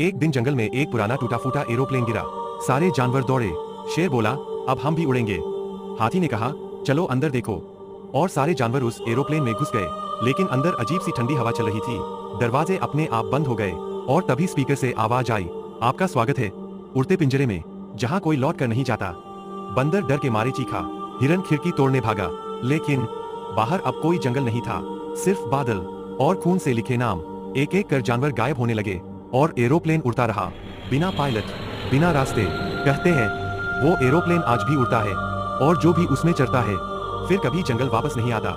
एक दिन जंगल में एक पुराना टूटा फूटा एरोप्लेन गिरा। सारे जानवर दौड़े। शेर बोला, अब हम भी उड़ेंगे। हाथी ने कहा, चलो अंदर देखो। और सारे जानवर उस एरोप्लेन में घुस गए, लेकिन अंदर अजीब सी ठंडी हवा चल रही थी। दरवाजे अपने आप बंद हो गए और तभी स्पीकर से आवाज आई, आपका स्वागत है उड़ते पिंजरे में, जहाँ कोई लौट कर नहीं जाता। बंदर डर के मारे चीखा। हिरन खिड़की तोड़ने भागा, लेकिन बाहर अब कोई जंगल नहीं था, सिर्फ बादल और खून से लिखे नाम। एक एक कर जानवर गायब होने लगे और एरोप्लेन उड़ता रहा, बिना पायलट, बिना रास्ते। कहते हैं वो एरोप्लेन आज भी उड़ता है और जो भी उसमें चढ़ता है फिर कभी जंगल वापस नहीं आता।